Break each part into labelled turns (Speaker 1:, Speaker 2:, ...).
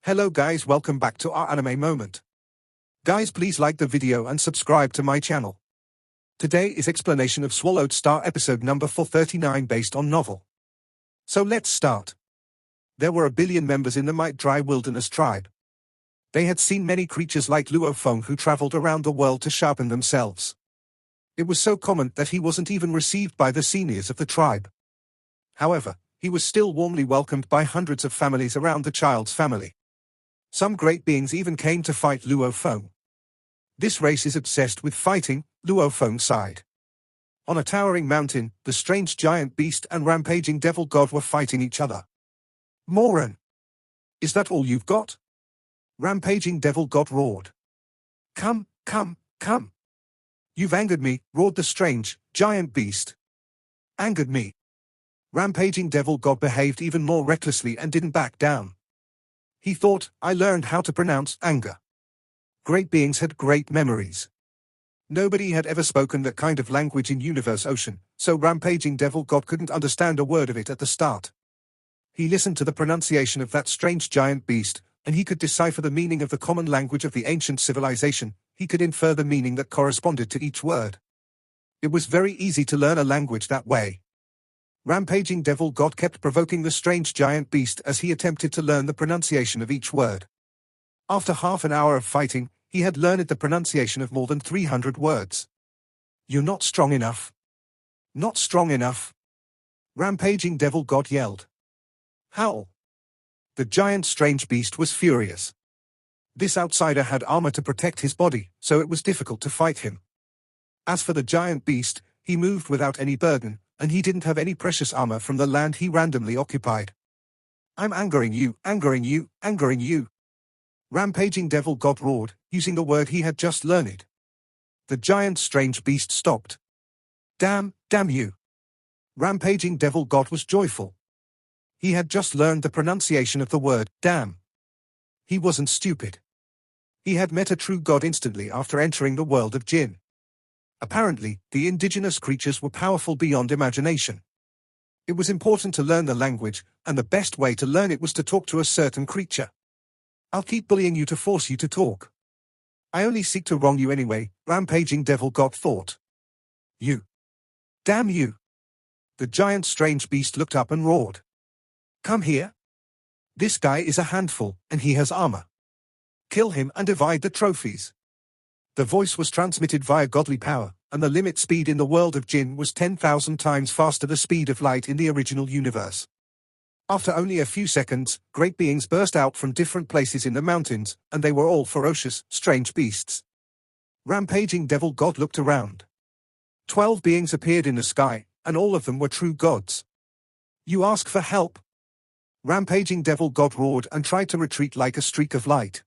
Speaker 1: Hello guys, welcome back to our anime moment. Guys, please like the video and subscribe to my channel. Today is explanation of Swallowed Star episode number 439 based on novel. So let's start. There were 1 billion members in the Might Dry Wilderness tribe. They had seen many creatures like Luo Feng who traveled around the world to sharpen themselves. It was so common that he wasn't even received by the seniors of the tribe. However, he was still warmly welcomed by hundreds of families around the child's family. Some great beings even came to fight Luo Feng. This race is obsessed with fighting, Luo Feng sighed. On a towering mountain, the strange giant beast and rampaging devil god were fighting each other. Moran! Is that all you've got? Rampaging devil god roared. Come, come, come! You've angered me, roared the strange, giant beast. Angered me. Rampaging devil god behaved even more recklessly and didn't back down. He thought, I learned how to pronounce anger. Great beings had great memories. Nobody had ever spoken that kind of language in Universe Ocean, so Rampaging Devil God couldn't understand a word of it at the start. He listened to the pronunciation of that strange giant beast, and he could decipher the meaning of the common language of the ancient civilization. He could infer the meaning that corresponded to each word. It was very easy to learn a language that way. Rampaging Devil God kept provoking the strange giant beast as he attempted to learn the pronunciation of each word. After half an hour of fighting, he had learned the pronunciation of more than 300 words. You're not strong enough. Not strong enough. Rampaging Devil God yelled. Howl. The giant strange beast was furious. This outsider had armor to protect his body, so it was difficult to fight him. As for the giant beast, he moved without any burden, and he didn't have any precious armor from the land he randomly occupied. I'm angering you, angering you, angering you. Rampaging Devil God roared, using the word he had just learned. The giant strange beast stopped. Damn you. Rampaging Devil God was joyful. He had just learned the pronunciation of the word, damn. He wasn't stupid. He had met a true god instantly after entering the world of Jinn. Apparently, the indigenous creatures were powerful beyond imagination. It was important to learn the language, and the best way to learn it was to talk to a certain creature. I'll keep bullying you to force you to talk. I only seek to wrong you anyway, Rampaging Devil God thought. You. Damn you. The giant strange beast looked up and roared. Come here. This guy is a handful, and he has armor. Kill him and divide the trophies. The voice was transmitted via godly power, and the limit speed in the world of Jinn was 10,000 times faster the speed of light in the original universe. After only a few seconds, great beings burst out from different places in the mountains, and they were all ferocious, strange beasts. Rampaging Devil God looked around. 12 beings appeared in the sky, and all of them were true gods. You ask for help? Rampaging Devil God roared and tried to retreat like a streak of light.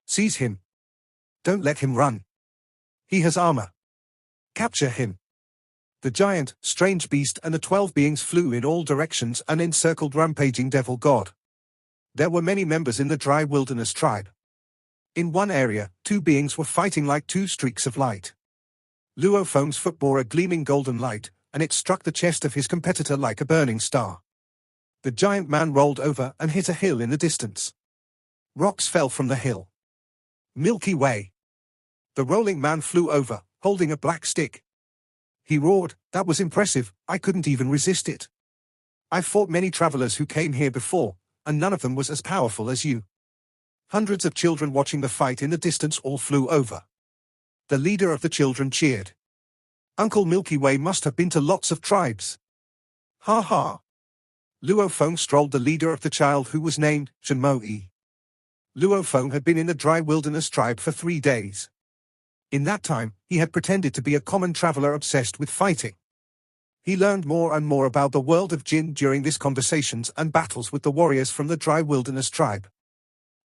Speaker 1: Seize him. Don't let him run. He has armor. Capture him. The giant, strange beast and the 12 beings flew in all directions and encircled Rampaging Devil God. There were many members in the Dry Wilderness tribe. In one area, 2 beings were fighting like 2 streaks of light. Luo Feng's foot bore a gleaming golden light, and it struck the chest of his competitor like a burning star. The giant man rolled over and hit a hill in the distance. Rocks fell from the hill. Milky Way. The rolling man flew over, holding a black stick. He roared, that was impressive, I couldn't even resist it. I've fought many travelers who came here before, and none of them was as powerful as you. Hundreds of children watching the fight in the distance all flew over. The leader of the children cheered. Uncle Milky Way must have been to lots of tribes. Ha ha. Luo Feng strolled the leader of the child who was named Shenmo-yi. Luo Feng had been in the Dry Wilderness tribe for 3 days. In that time, he had pretended to be a common traveler obsessed with fighting. He learned more and more about the world of Jinn during these conversations and battles with the warriors from the Dry Wilderness tribe.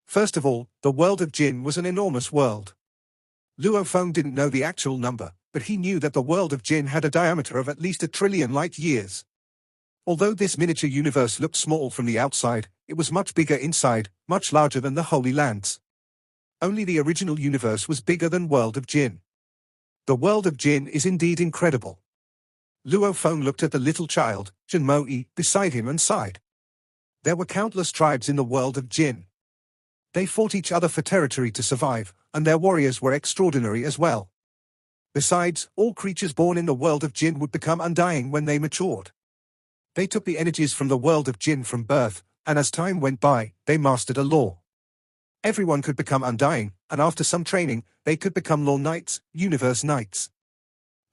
Speaker 1: First of all, the world of Jinn was an enormous world. Luo Feng didn't know the actual number, but he knew that the world of Jinn had a diameter of at least 1 trillion light years. Although this miniature universe looked small from the outside, it was much bigger inside, much larger than the Holy Lands. Only the original universe was bigger than world of Jinn. The world of Jinn is indeed incredible. Luo Feng looked at the little child, Shenmo-yi, beside him and sighed. There were countless tribes in the world of Jinn. They fought each other for territory to survive, and their warriors were extraordinary as well. Besides, all creatures born in the world of Jinn would become undying when they matured. They took the energies from the world of Jinn from birth, and as time went by, they mastered a law. Everyone could become undying, and after some training, they could become law knights, universe knights.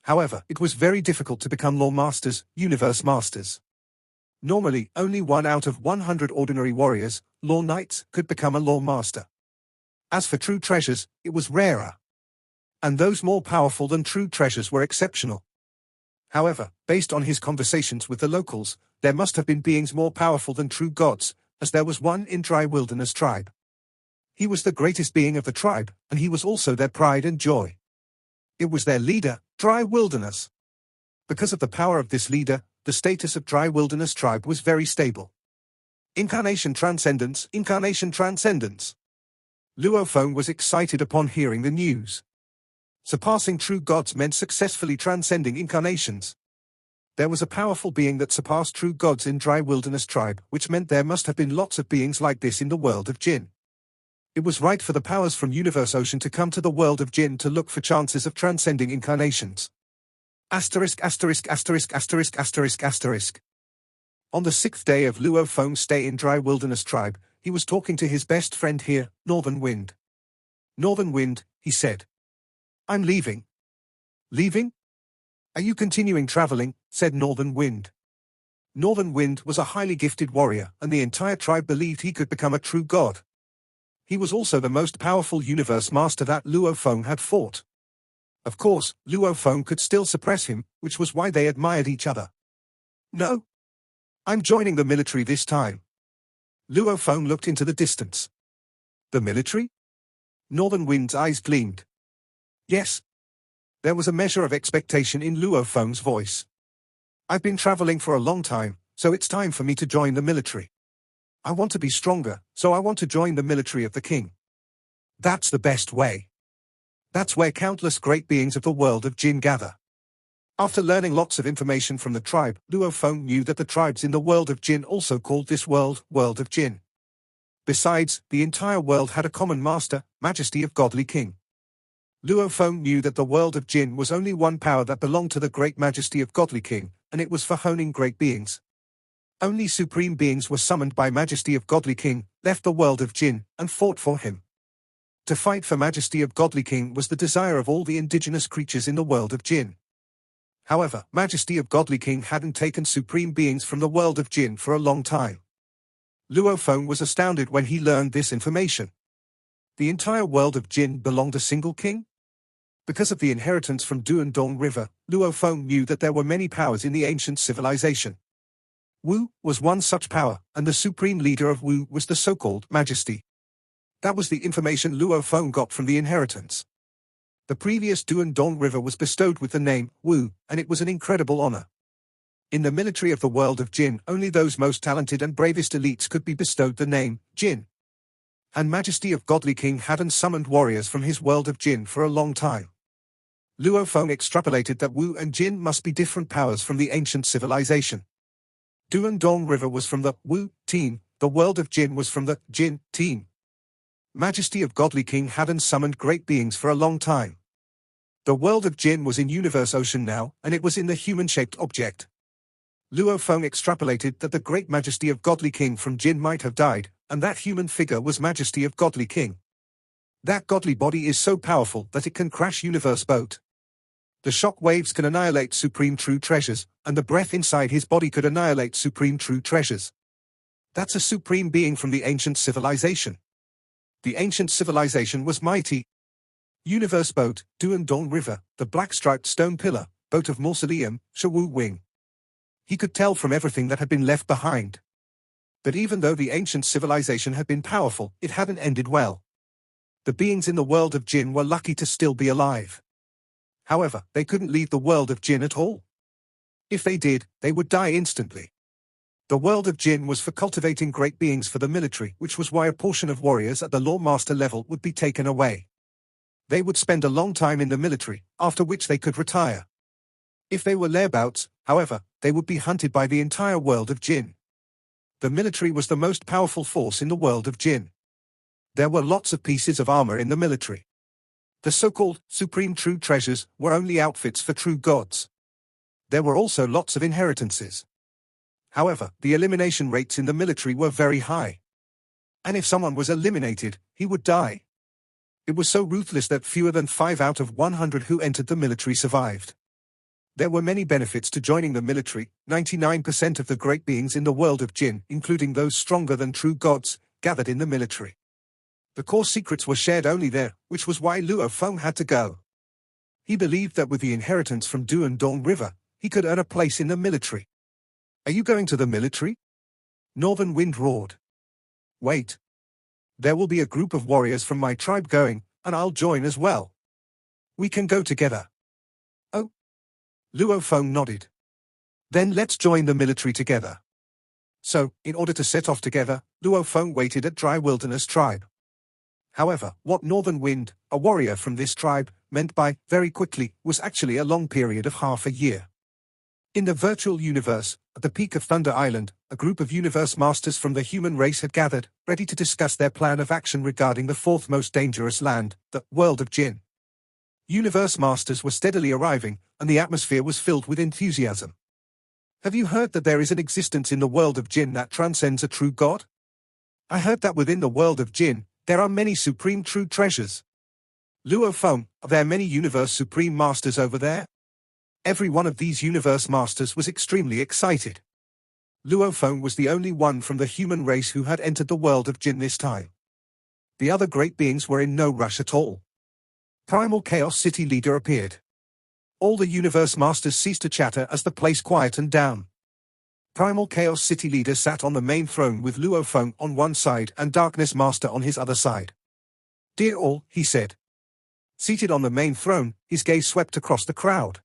Speaker 1: However, it was very difficult to become law masters, universe masters. Normally, only 1 out of 100 ordinary warriors, law knights, could become a law master. As for true treasures, it was rarer. And those more powerful than true treasures were exceptional. However, based on his conversations with the locals, there must have been beings more powerful than true gods, as there was one in Dry Wilderness tribe. He was the greatest being of the tribe, and he was also their pride and joy. It was their leader, Dry Wilderness. Because of the power of this leader, the status of Dry Wilderness tribe was very stable. Incarnation Transcendence, Incarnation Transcendence. Luo Feng was excited upon hearing the news. Surpassing true gods meant successfully transcending incarnations. There was a powerful being that surpassed true gods in Dry Wilderness tribe, which meant there must have been lots of beings like this in the world of Jinn. It was right for the powers from Universe Ocean to come to the world of Jinn to look for chances of transcending incarnations. Asterisk asterisk asterisk asterisk asterisk asterisk. On the 6th day of Luo Feng's stay in Dry Wilderness tribe, he was talking to his best friend here, Northern Wind. Northern Wind, he said. I'm leaving. Leaving? Are you continuing traveling? Said Northern Wind. Northern Wind was a highly gifted warrior, and the entire tribe believed he could become a true god. He was also the most powerful universe master that Luo Feng had fought. Of course, Luo Feng could still suppress him, which was why they admired each other. No. I'm joining the military this time. Luo Feng looked into the distance. The military? Northern Wind's eyes gleamed. Yes. There was a measure of expectation in Luo Feng's voice. I've been traveling for a long time, so it's time for me to join the military. I want to be stronger, so I want to join the military of the king. That's the best way. That's where countless great beings of the world of Jinn gather. After learning lots of information from the tribe, Luo Feng knew that the tribes in the world of Jinn also called this world of Jinn. Besides, the entire world had a common master, Majesty of Godly King. Luo Feng knew that the world of Jinn was only one power that belonged to the great Majesty of Godly King, and it was for honing great beings. Only supreme beings were summoned by Majesty of Godly King, left the world of Jinn, and fought for him. To fight for Majesty of Godly King was the desire of all the indigenous creatures in the world of Jinn. However, Majesty of Godly King hadn't taken supreme beings from the world of Jinn for a long time. Luo Feng was astounded when he learned this information. The entire world of Jinn belonged to a single king? Because of the inheritance from Duandong River, Luo Feng knew that there were many powers in the ancient civilization. Wu was one such power, and the supreme leader of Wu was the so-called Majesty. That was the information Luo Feng got from the inheritance. The previous Duandong River was bestowed with the name Wu, and it was an incredible honor. In the military of the world of Jinn, only those most talented and bravest elites could be bestowed the name Jinn. And Majesty of Godly King hadn't summoned warriors from his world of Jinn for a long time. Luo Feng extrapolated that Wu and Jinn must be different powers from the ancient civilization. Duandong River was from the Wu team, the world of Jinn was from the Jinn team. Majesty of Godly King hadn't summoned great beings for a long time. The world of Jinn was in Universe Ocean now, and it was in the human-shaped object. Luo Feng extrapolated that the great Majesty of Godly King from Jinn might have died, and that human figure was Majesty of Godly King. That godly body is so powerful that it can crash universe boat. The shock waves can annihilate supreme true treasures, and the breath inside his body could annihilate supreme true treasures. That's a supreme being from the ancient civilization. The ancient civilization was mighty. Universe boat, Duandong River, the black-striped stone pillar, boat of mausoleum, Shawu Wing. He could tell from everything that had been left behind. But even though the ancient civilization had been powerful, it hadn't ended well. The beings in the world of Jinn were lucky to still be alive. However, they couldn't leave the world of Jinn at all. If they did, they would die instantly. The world of Jinn was for cultivating great beings for the military, which was why a portion of warriors at the Law Master level would be taken away. They would spend a long time in the military, after which they could retire. If they were layabouts, however, they would be hunted by the entire world of Jinn. The military was the most powerful force in the world of Jinn. There were lots of pieces of armor in the military. The so-called supreme true treasures were only outfits for true gods. There were also lots of inheritances. However, the elimination rates in the military were very high. And if someone was eliminated, he would die. It was so ruthless that fewer than 5 out of 100 who entered the military survived. There were many benefits to joining the military. 99% of the great beings in the world of Jinn, including those stronger than true gods, gathered in the military. The core secrets were shared only there, which was why Luo Feng had to go. He believed that with the inheritance from Du and Dong River, he could earn a place in the military. Are you going to the military? Northern Wind roared. Wait. There will be a group of warriors from my tribe going, and I'll join as well. We can go together. Oh. Luo Feng nodded. Then let's join the military together. So, in order to set off together, Luo Feng waited at Dry Wilderness tribe. However, what Northern Wind, a warrior from this tribe, meant by very quickly was actually a long period of half a year. In the virtual universe, at the peak of Thunder Island, a group of universe masters from the human race had gathered, ready to discuss their plan of action regarding the fourth most dangerous land, the world of Jinn. Universe masters were steadily arriving, and the atmosphere was filled with enthusiasm. Have you heard that there is an existence in the world of Jinn that transcends a true god? I heard that within the world of Jinn, there are many supreme true treasures. Luo Feng, are there many universe supreme masters over there? Every one of these universe masters was extremely excited. Luo Feng was the only one from the human race who had entered the world of Jinn this time. The other great beings were in no rush at all. Primal Chaos City leader appeared. All the universe masters ceased to chatter as the place quietened down. Primal Chaos City leader sat on the main throne with Luo Feng on one side and Darkness Master on his other side. Dear all, he said. Seated on the main throne, his gaze swept across the crowd.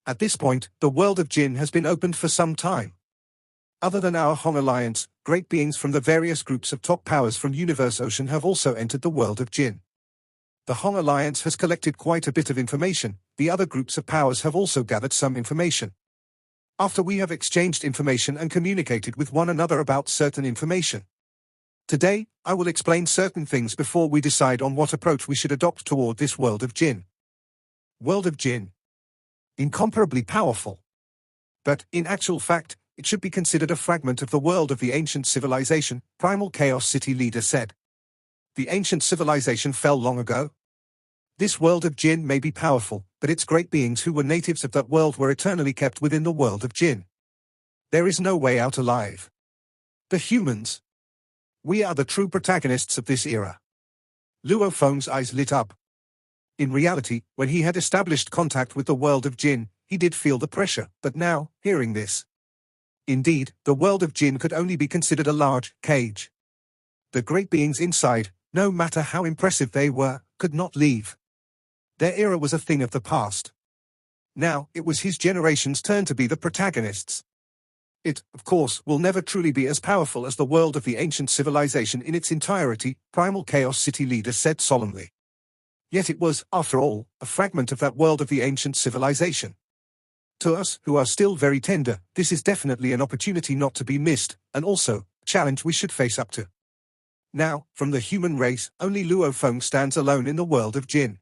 Speaker 1: At this point, the world of Jinn has been opened for some time. Other than our Hong Alliance, great beings from the various groups of top powers from Universe Ocean have also entered the world of Jinn. The Hong Alliance has collected quite a bit of information. The other groups of powers have also gathered some information. After we have exchanged information and communicated with one another about certain information. Today, I will explain certain things before we decide on what approach we should adopt toward this world of Jinn. World of Jinn. Incomparably powerful. But, in actual fact, it should be considered a fragment of the world of the ancient civilization, Primal Chaos City leader said. The ancient civilization fell long ago. This world of Jinn may be powerful, but its great beings who were natives of that world were eternally kept within the world of Jinn. There is no way out alive. The humans. We are the true protagonists of this era. Luo Feng's eyes lit up. In reality, when he had established contact with the world of Jinn, he did feel the pressure, but now, hearing this. Indeed, the world of Jinn could only be considered a large cage. The great beings inside, no matter how impressive they were, could not leave. Their era was a thing of the past. Now, it was his generation's turn to be the protagonists. It, of course, will never truly be as powerful as the world of the ancient civilization in its entirety, Primal Chaos City leader said solemnly. Yet it was, after all, a fragment of that world of the ancient civilization. To us, who are still very tender, this is definitely an opportunity not to be missed, and also, a challenge we should face up to. Now, from the human race, only Luo Feng stands alone in the world of Jinn.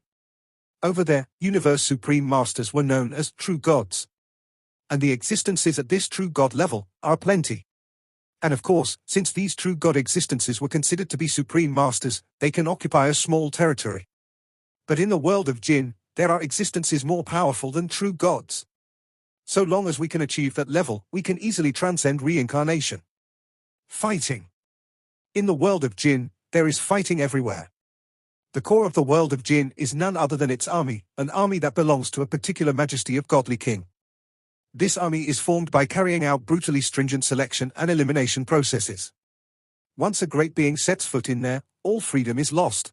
Speaker 1: Over there, Universe Supreme Masters were known as true gods. And the existences at this true god level are plenty. And of course, since these true god existences were considered to be supreme masters, they can occupy a small territory. But in the world of Jinn, there are existences more powerful than true gods. So long as we can achieve that level, we can easily transcend reincarnation. Fighting. In the world of Jinn, there is fighting everywhere. The core of the world of Jinn is none other than its army, an army that belongs to a particular majesty of godly king. This army is formed by carrying out brutally stringent selection and elimination processes. Once a great being sets foot in there, all freedom is lost.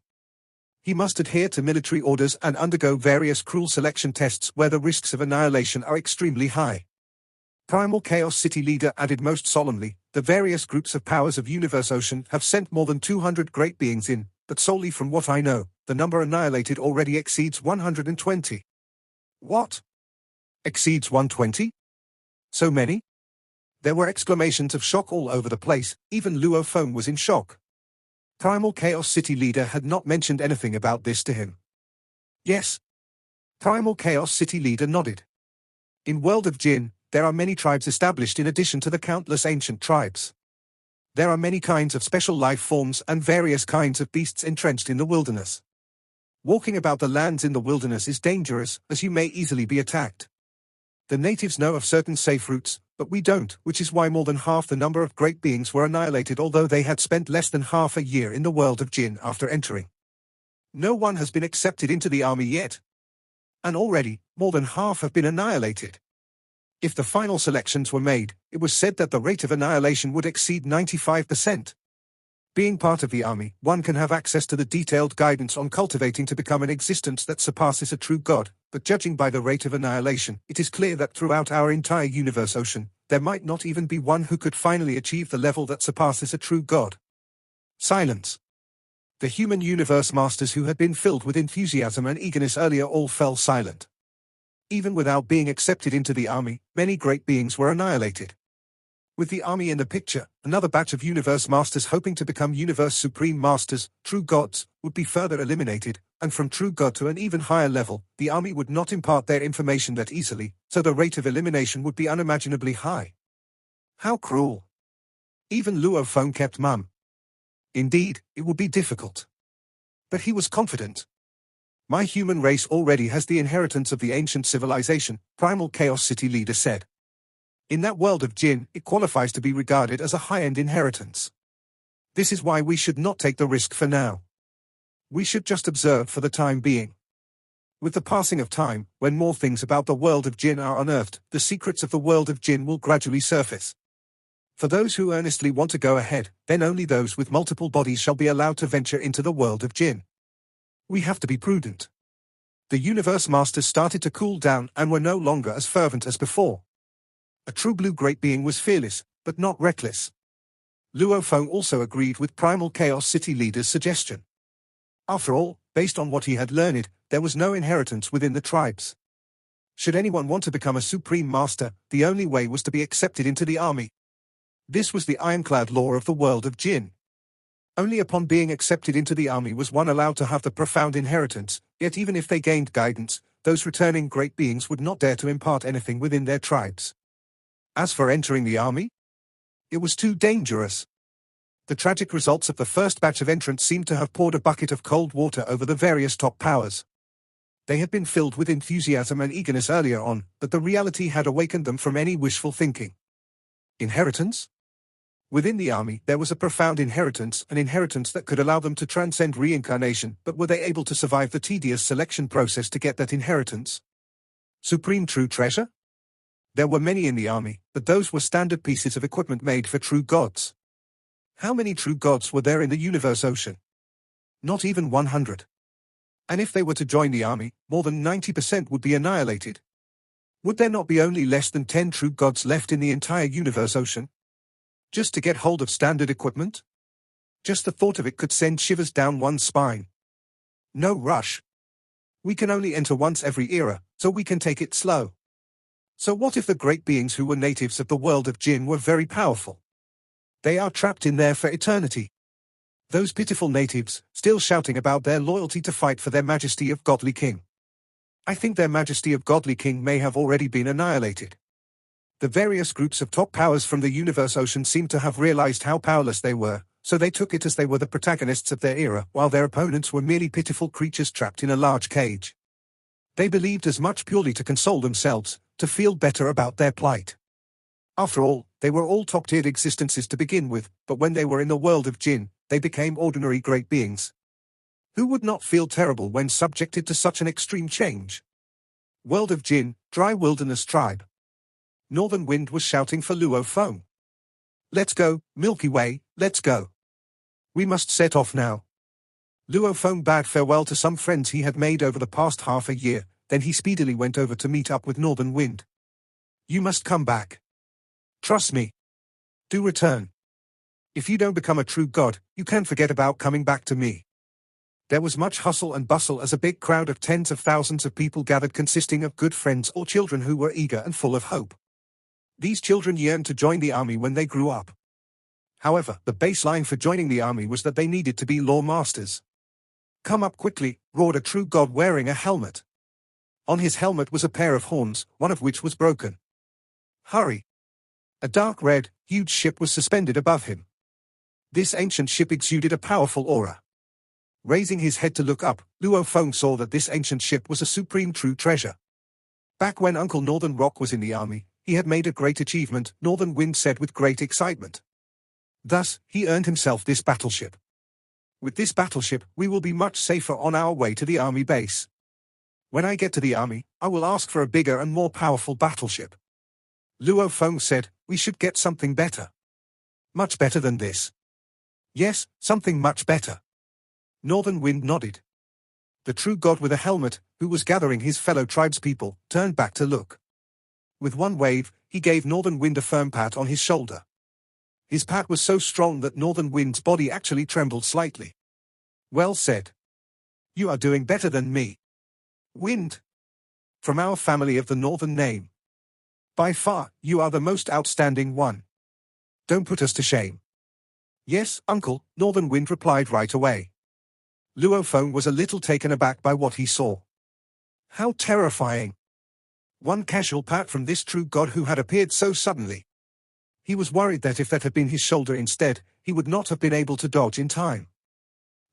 Speaker 1: He must adhere to military orders and undergo various cruel selection tests where the risks of annihilation are extremely high. Primal Chaos City leader added most solemnly, the various groups of powers of Universe Ocean have sent more than 200 great beings in, but solely from what I know, the number annihilated already exceeds 120. What? Exceeds 120? So many? There were exclamations of shock all over the place, even Luo Feng was in shock. Primal Chaos City leader had not mentioned anything about this to him. Yes. Primal Chaos City leader nodded. In World of Jinn, there are many tribes established in addition to the countless ancient tribes. There are many kinds of special life forms and various kinds of beasts entrenched in the wilderness. Walking about the lands in the wilderness is dangerous, as you may easily be attacked. The natives know of certain safe routes, but we don't, which is why more than half the number of great beings were annihilated, although they had spent less than half a year in the world of Jinn after entering. No one has been accepted into the army yet. And already, more than half have been annihilated. If the final selections were made, it was said that the rate of annihilation would exceed 95%. Being part of the army, one can have access to the detailed guidance on cultivating to become an existence that surpasses a true god, but judging by the rate of annihilation, it is clear that throughout our entire universe ocean, there might not even be one who could finally achieve the level that surpasses a true god. Silence. The human universe masters who had been filled with enthusiasm and eagerness earlier all fell silent. Even without being accepted into the army, many great beings were annihilated. With the army in the picture, another batch of universe masters hoping to become universe supreme masters, true gods, would be further eliminated, and from true god to an even higher level, the army would not impart their information that easily, so the rate of elimination would be unimaginably high. How cruel. Even Luo Feng kept mum. Indeed, it would be difficult. But he was confident. My human race already has the inheritance of the ancient civilization, Primal Chaos City leader said. In that world of Jinn, it qualifies to be regarded as a high-end inheritance. This is why we should not take the risk for now. We should just observe for the time being. With the passing of time, when more things about the world of Jinn are unearthed, the secrets of the world of Jinn will gradually surface. For those who earnestly want to go ahead, then only those with multiple bodies shall be allowed to venture into the world of Jinn. We have to be prudent. The universe masters started to cool down and were no longer as fervent as before. A true blue great being was fearless, but not reckless. Luo Feng also agreed with Primal Chaos City leader's suggestion. After all, based on what he had learned, there was no inheritance within the tribes. Should anyone want to become a supreme master, the only way was to be accepted into the army. This was the ironclad law of the world of Jinn. Only upon being accepted into the army was one allowed to have the profound inheritance, yet even if they gained guidance, those returning great beings would not dare to impart anything within their tribes. As for entering the army, it was too dangerous. The tragic results of the first batch of entrants seemed to have poured a bucket of cold water over the various top powers. They had been filled with enthusiasm and eagerness earlier on, but the reality had awakened them from any wishful thinking. Inheritance? Within the army, there was a profound inheritance, an inheritance that could allow them to transcend reincarnation, but were they able to survive the tedious selection process to get that inheritance? Supreme true treasure? There were many in the army, but those were standard pieces of equipment made for true gods. How many true gods were there in the universe ocean? Not even 100. And if they were to join the army, more than 90% would be annihilated. Would there not be only less than 10 true gods left in the entire universe ocean? Just to get hold of standard equipment? Just the thought of it could send shivers down one's spine. No rush. We can only enter once every era, so we can take it slow. So what if the great beings who were natives of the world of Jinn were very powerful? They are trapped in there for eternity. Those pitiful natives, still shouting about their loyalty to fight for their majesty of godly king. I think their majesty of godly king may have already been annihilated. The various groups of top powers from the universe ocean seemed to have realized how powerless they were, so they took it as they were the protagonists of their era, while their opponents were merely pitiful creatures trapped in a large cage. They believed as much purely to console themselves, to feel better about their plight. After all, they were all top-tiered existences to begin with, but when they were in the world of Jinn, they became ordinary great beings. Who would not feel terrible when subjected to such an extreme change? World of Jinn, dry wilderness tribe. Northern Wind was shouting for Luo Feng. Let's go, Milky Way, let's go. We must set off now. Luo Feng bade farewell to some friends he had made over the past half a year, then he speedily went over to meet up with Northern Wind. You must come back. Trust me. Do return. If you don't become a true god, you can forget about coming back to me. There was much hustle and bustle as a big crowd of tens of thousands of people gathered, consisting of good friends or children who were eager and full of hope. These children yearned to join the army when they grew up. However, the baseline for joining the army was that they needed to be law masters. "Come up quickly," roared a true god wearing a helmet. On his helmet was a pair of horns, one of which was broken. "Hurry!" A dark red, huge ship was suspended above him. This ancient ship exuded a powerful aura. Raising his head to look up, Luo Feng saw that this ancient ship was a supreme true treasure. Back when Uncle Northern Rock was in the army, he had made a great achievement, Northern Wind said with great excitement. Thus, he earned himself this battleship. "With this battleship, we will be much safer on our way to the army base. When I get to the army, I will ask for a bigger and more powerful battleship." Luo Feng said, "We should get something better." "Much better than this?" "Yes, something much better." Northern Wind nodded. The true god with a helmet, who was gathering his fellow tribespeople, turned back to look. With one wave, he gave Northern Wind a firm pat on his shoulder. His pat was so strong that Northern Wind's body actually trembled slightly. "Well said. You are doing better than me. Wind. From our family of the Northern name. By far, you are the most outstanding one. Don't put us to shame." "Yes, Uncle," Northern Wind replied right away. Luo Feng was a little taken aback by what he saw. How terrifying! One casual pat from this true god who had appeared so suddenly. He was worried that if that had been his shoulder instead, he would not have been able to dodge in time.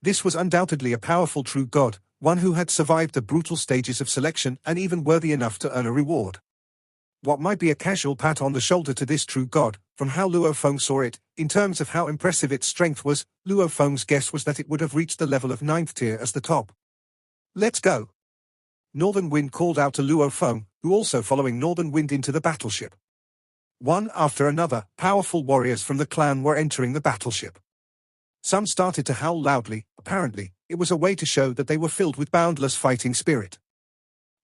Speaker 1: This was undoubtedly a powerful true god, one who had survived the brutal stages of selection and even worthy enough to earn a reward. What might be a casual pat on the shoulder to this true god, from how Luo Feng saw it, in terms of how impressive its strength was, Luo Feng's guess was that it would have reached the level of 9th tier as the top. "Let's go!" Northern Wind called out to Luo Feng, who also following Northern Wind into the battleship. One after another, powerful warriors from the clan were entering the battleship. Some started to howl loudly. Apparently, it was a way to show that they were filled with boundless fighting spirit.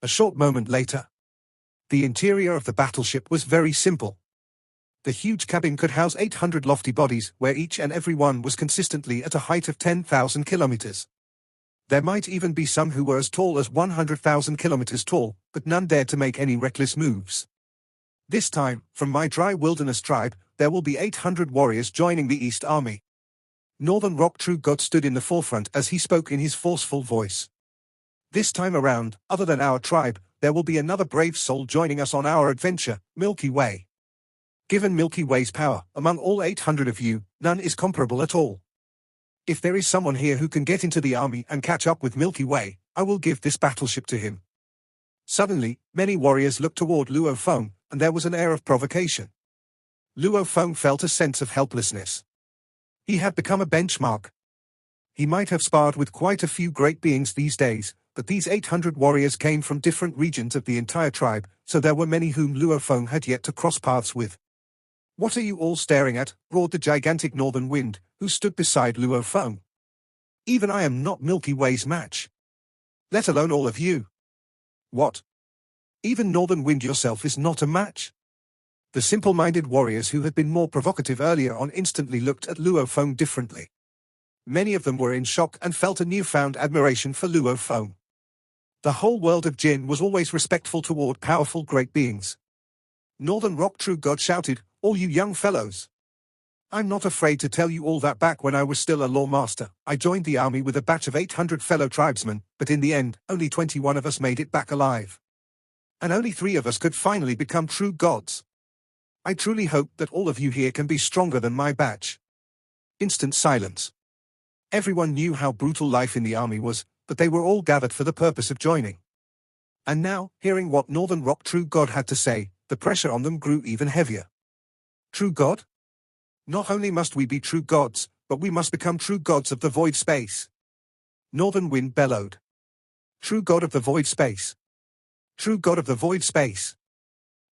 Speaker 1: A short moment later, the interior of the battleship was very simple. The huge cabin could house 800 lofty bodies, where each and every one was consistently at a height of 10,000 kilometers. There might even be some who were as tall as 100,000 kilometers tall, but none dared to make any reckless moves. "This time, from my dry wilderness tribe, there will be 800 warriors joining the East Army." Northern Rock True God stood in the forefront as he spoke in his forceful voice. "This time around, other than our tribe, there will be another brave soul joining us on our adventure, Milky Way. Given Milky Way's power, among all 800 of you, none is comparable at all. If there is someone here who can get into the army and catch up with Milky Way, I will give this battleship to him." Suddenly, many warriors looked toward Luo Feng, and there was an air of provocation. Luo Feng felt a sense of helplessness. He had become a benchmark. He might have sparred with quite a few great beings these days, but these 800 warriors came from different regions of the entire tribe, so there were many whom Luo Feng had yet to cross paths with. "What are you all staring at?" roared the gigantic Northern Wind, who stood beside Luo Feng. "Even I am not Milky Way's match. Let alone all of you." "What? Even Northern Wind yourself is not a match?" The simple-minded warriors who had been more provocative earlier on instantly looked at Luo Feng differently. Many of them were in shock and felt a newfound admiration for Luo Feng. The whole world of Jin was always respectful toward powerful great beings. Northern Rock True God shouted, "All you young fellows! I'm not afraid to tell you all that back when I was still a law master, I joined the army with a batch of 800 fellow tribesmen, but in the end, only 21 of us made it back alive. And only 3 of us could finally become true gods. I truly hope that all of you here can be stronger than my batch." Instant silence. Everyone knew how brutal life in the army was, but they were all gathered for the purpose of joining. And now, hearing what Northern Rock True God had to say, the pressure on them grew even heavier. "True God? Not only must we be true gods, but we must become true gods of the void space." Northern Wind bellowed. "True God of the void space. True God of the void space."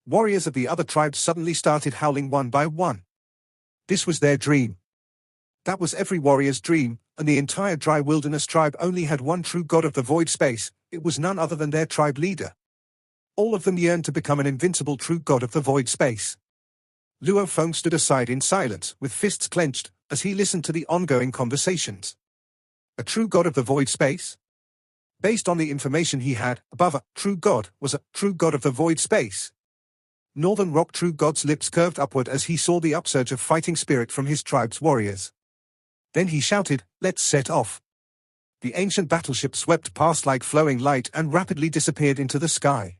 Speaker 1: Warriors of the other tribes suddenly started howling one by one. This was their dream. That was every warrior's dream, and the entire dry wilderness tribe only had one true god of the void space. It was none other than their tribe leader. All of them yearned to become an invincible true god of the void space. Luo Feng stood aside in silence, with fists clenched, as he listened to the ongoing conversations. A true god of the void space? Based on the information he had, above a true god was a true god of the void space. Northern Rock True God's lips curved upward as he saw the upsurge of fighting spirit from his tribe's warriors. Then he shouted, "Let's set off." The ancient battleship swept past like flowing light and rapidly disappeared into the sky.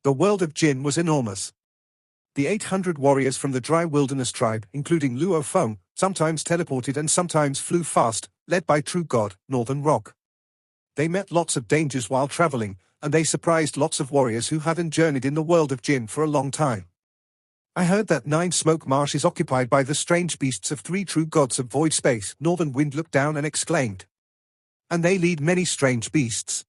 Speaker 1: The world of Jin was enormous. The 800 warriors from the Dry Wilderness tribe, including Luo Feng, sometimes teleported and sometimes flew fast, led by True God, Northern Rock. They met lots of dangers while traveling, and they surprised lots of warriors who hadn't journeyed in the world of Jin for a long time. I heard that 9 Smoke Marsh is occupied by the strange beasts of 3 true gods of void space. Northern Wind looked down and exclaimed. And they lead many strange beasts.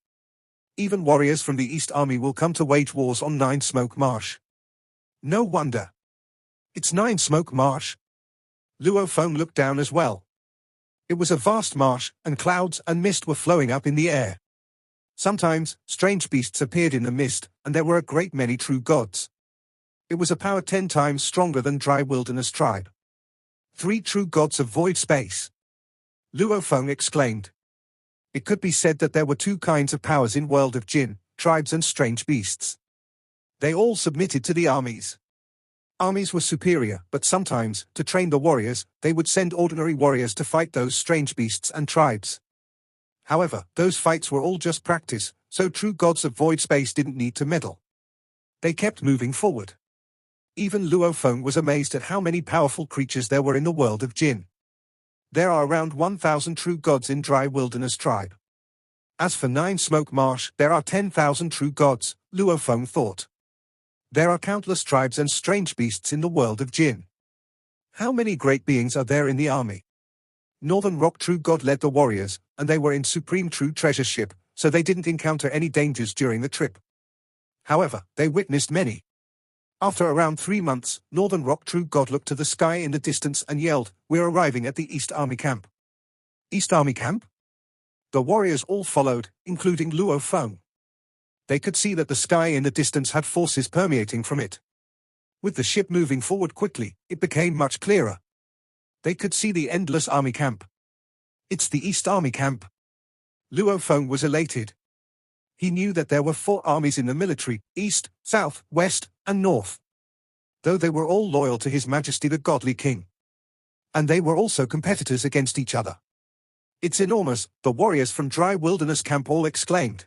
Speaker 1: Even warriors from the East Army will come to wage wars on 9 Smoke Marsh. No wonder. It's 9 Smoke Marsh. Luo Feng looked down as well. It was a vast marsh, and clouds and mist were flowing up in the air. Sometimes, strange beasts appeared in the mist, and there were a great many true gods. It was a power 10 times stronger than Dry Wilderness tribe. 3 true gods of void space. Luo Feng exclaimed. It could be said that there were 2 kinds of powers in world of Jin, tribes and strange beasts. They all submitted to the armies. Armies were superior, but sometimes, to train the warriors, they would send ordinary warriors to fight those strange beasts and tribes. However, those fights were all just practice, so true gods of void space didn't need to meddle. They kept moving forward. Even Luo Feng was amazed at how many powerful creatures there were in the world of Jin. There are around 1,000 true gods in Dry Wilderness tribe. As for 9 Smoke Marsh, there are 10,000 true gods, Luo Feng thought. There are countless tribes and strange beasts in the world of Jin. How many great beings are there in the army? Northern Rock True God led the warriors, and they were in Supreme True Treasure ship, so they didn't encounter any dangers during the trip. However, they witnessed many. After around 3 months, Northern Rock True God looked to the sky in the distance and yelled, "We're arriving at the East Army camp." East Army camp? The warriors all followed, including Luo Feng. They could see that the sky in the distance had forces permeating from it. With the ship moving forward quickly, it became much clearer. They could see the endless army camp. It's the East Army camp. Luo Feng was elated. He knew that there were 4 armies in the military, East, South, West, and North. Though they were all loyal to His Majesty the Godly King. And they were also competitors against each other. It's enormous, the warriors from Dry Wilderness camp all exclaimed.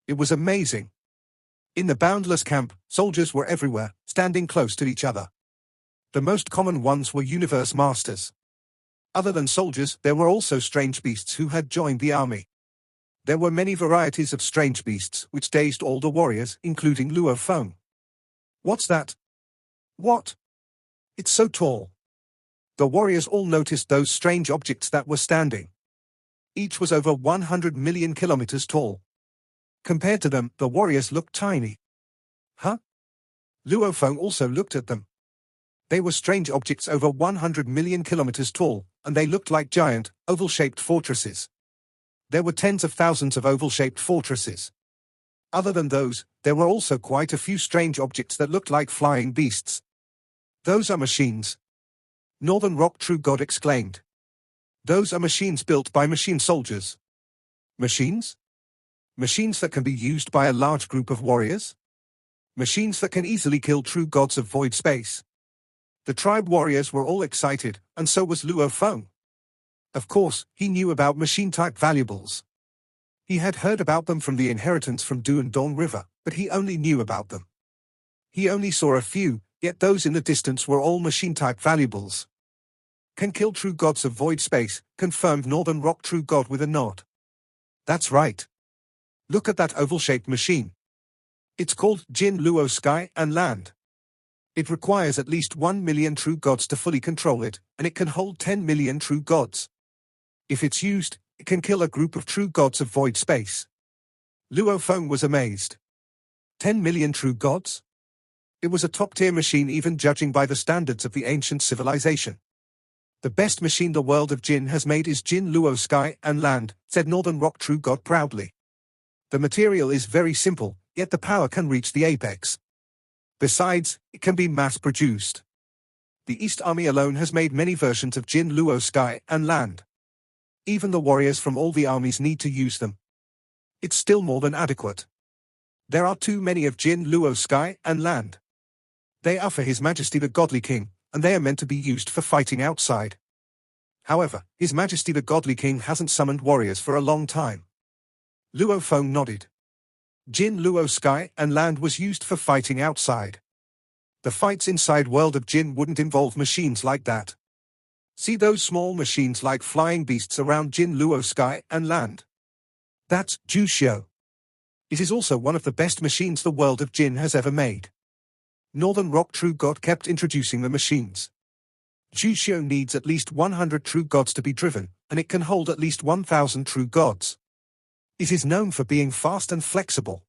Speaker 1: It was amazing. In the Boundless camp, soldiers were everywhere, standing close to each other. The most common ones were Universe Masters. Other than soldiers, there were also strange beasts who had joined the army. There were many varieties of strange beasts which dazed all the warriors, including Luo Feng. What's that? What? It's so tall. The warriors all noticed those strange objects that were standing. Each was over 100 million kilometers tall. Compared to them, the warriors looked tiny. Huh? Luo Feng also looked at them. They were strange objects over 100 million kilometers tall, and they looked like giant, oval-shaped fortresses. There were tens of thousands of oval-shaped fortresses. Other than those, there were also quite a few strange objects that looked like flying beasts. Those are machines. Northern Rock True God exclaimed. Those are machines built by machine soldiers. Machines? Machines that can be used by a large group of warriors? Machines that can easily kill true gods of void space. The tribe warriors were all excited, and so was Luo Feng. Of course, he knew about machine-type valuables. He had heard about them from the inheritance from Duandong River, but he only knew about them. He only saw a few, yet those in the distance were all machine-type valuables. Can kill true gods of void space, confirmed Northern Rock True God with a nod. That's right. Look at that oval-shaped machine. It's called Jin Luo Sky and Land. It requires at least 1 million true gods to fully control it, and it can hold 10 million true gods. If it's used, it can kill a group of true gods of void space. Luo Feng was amazed. 10 million true gods? It was a top-tier machine even judging by the standards of the ancient civilization. The best machine the world of Jin has made is Jin Luo Sky and Land, said Northern Rock True God proudly. The material is very simple, yet the power can reach the apex. Besides, it can be mass-produced. The East Army alone has made many versions of Jin Luo Sky and Land. Even the warriors from all the armies need to use them. It's still more than adequate. There are too many of Jin Luo Sky and Land. They are for His Majesty the Godly King, and they are meant to be used for fighting outside. However, His Majesty the Godly King hasn't summoned warriors for a long time. Luo Feng nodded. Jin Luo Sky and Land was used for fighting outside. The fights inside world of Jin wouldn't involve machines like that. See those small machines like flying beasts around Jin Luo Sky and Land? That's Juxiu. It is also one of the best machines the world of Jin has ever made. Northern Rock True God kept introducing the machines. Juxiu needs at least 100 true gods to be driven, and it can hold at least 1,000 true gods. It is known for being fast and flexible.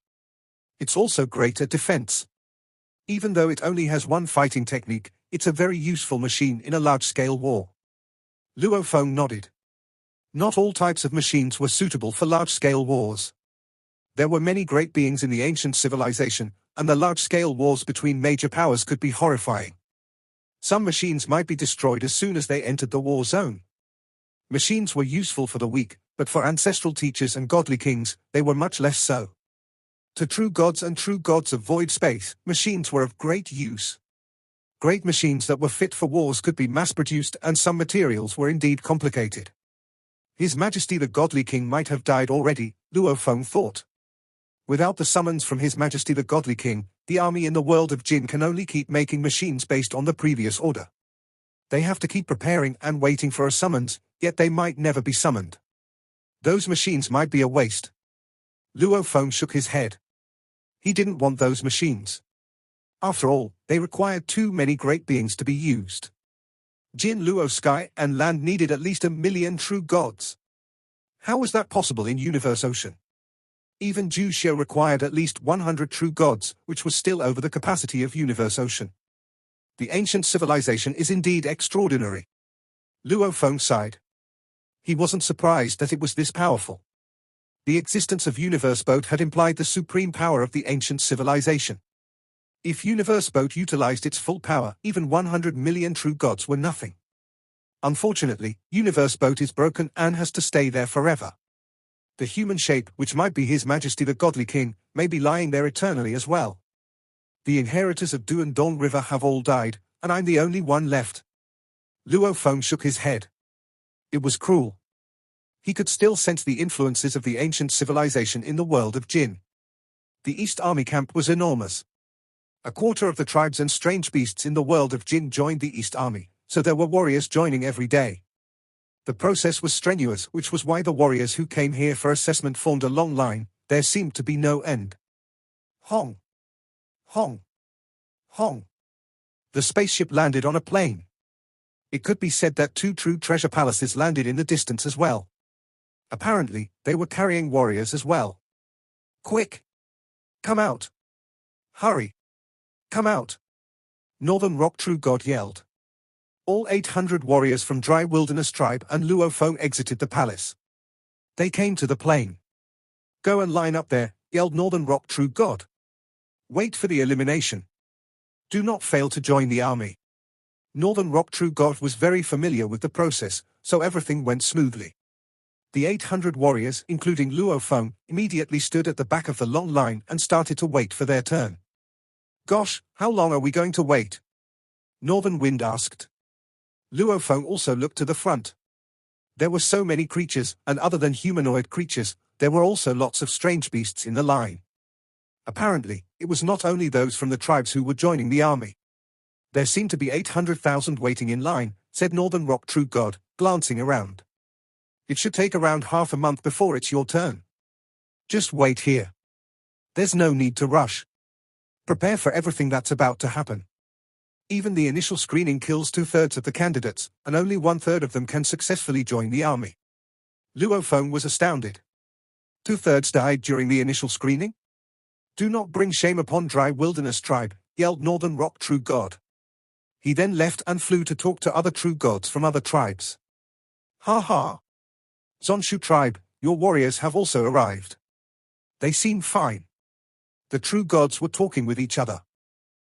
Speaker 1: It's also great at defense. Even though it only has one fighting technique, it's a very useful machine in a large-scale war. Luo Feng nodded. Not all types of machines were suitable for large-scale wars. There were many great beings in the ancient civilization, and the large-scale wars between major powers could be horrifying. Some machines might be destroyed as soon as they entered the war zone. Machines were useful for the weak, but for ancestral teachers and godly kings, they were much less so. To true gods and true gods of void space, machines were of great use. Great machines that were fit for wars could be mass-produced, and some materials were indeed complicated. His Majesty the Godly King might have died already, Luo Feng thought. Without the summons from His Majesty the Godly King, the army in the world of Jin can only keep making machines based on the previous order. They have to keep preparing and waiting for a summons, yet they might never be summoned. Those machines might be a waste. Luo Feng shook his head. He didn't want those machines. After all, they required too many great beings to be used. Jin Luo Sky and Land needed at least 1,000,000 true gods. How was that possible in Universe Ocean? Even Juxiu required at least 100 true gods, which was still over the capacity of Universe Ocean. The ancient civilization is indeed extraordinary. Luo Feng sighed. He wasn't surprised that it was this powerful. The existence of Universe Boat had implied the supreme power of the ancient civilization. If Universe Boat utilized its full power, even 100 million true gods were nothing. Unfortunately, Universe Boat is broken and has to stay there forever. The human shape, which might be His Majesty the Godly King, may be lying there eternally as well. The inheritors of Du and Dong River have all died, and I'm the only one left. Luo Feng shook his head. It was cruel. He could still sense the influences of the ancient civilization in the world of Jin. The East Army camp was enormous. A quarter of the tribes and strange beasts in the world of Jin joined the East Army, so there were warriors joining every day. The process was strenuous, which was why the warriors who came here for assessment formed a long line. There seemed to be no end. Hong! Hong! Hong! The spaceship landed on a plain. It could be said that 2 true treasure palaces landed in the distance as well. Apparently, they were carrying warriors as well. Quick! Come out! Hurry! Come out! Northern Rock True God yelled. All 800 warriors from Dry Wilderness Tribe and Luo Feng exited the palace. They came to the plain. Go and line up there, yelled Northern Rock True God. Wait for the elimination. Do not fail to join the army. Northern Rock True God was very familiar with the process, so everything went smoothly. The 800 warriors, including Luo Feng, immediately stood at the back of the long line and started to wait for their turn. Gosh, how long are we going to wait? Northern Wind asked. Luo Feng also looked to the front. There were so many creatures, and other than humanoid creatures, there were also lots of strange beasts in the line. Apparently, it was not only those from the tribes who were joining the army. There seemed to be 800,000 waiting in line, said Northern Rock True God, glancing around. It should take around half a month before it's your turn. Just wait here. There's no need to rush. Prepare for everything that's about to happen. Even the initial screening kills 2/3 of the candidates, and only 1/3 of them can successfully join the army. Luo Feng was astounded. 2/3 died during the initial screening? Do not bring shame upon Dry Wilderness Tribe, yelled Northern Rock True God. He then left and flew to talk to other true gods from other tribes. Ha ha! Zonshu Tribe, your warriors have also arrived. They seem fine. The true gods were talking with each other.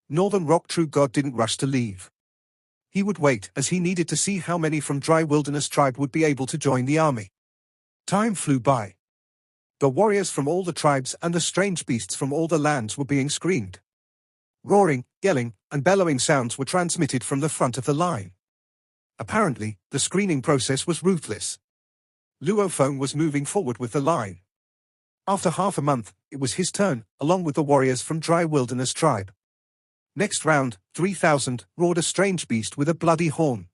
Speaker 1: Northern Rock True God didn't rush to leave. He would wait, as he needed to see how many from Dry Wilderness Tribe would be able to join the army. Time flew by. The warriors from all the tribes and the strange beasts from all the lands were being screened. Roaring, yelling, and bellowing sounds were transmitted from the front of the line. Apparently, the screening process was ruthless. Luophone was moving forward with the line. After half a month, it was his turn, along with the warriors from Dry Wilderness tribe. Next round, 3,000, roared a strange beast with a bloody horn.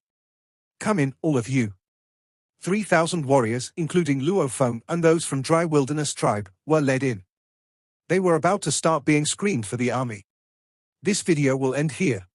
Speaker 1: Come in, all of you. 3,000 warriors, including Luophone and those from Dry Wilderness tribe, were led in. They were about to start being screened for the army. This video will end here.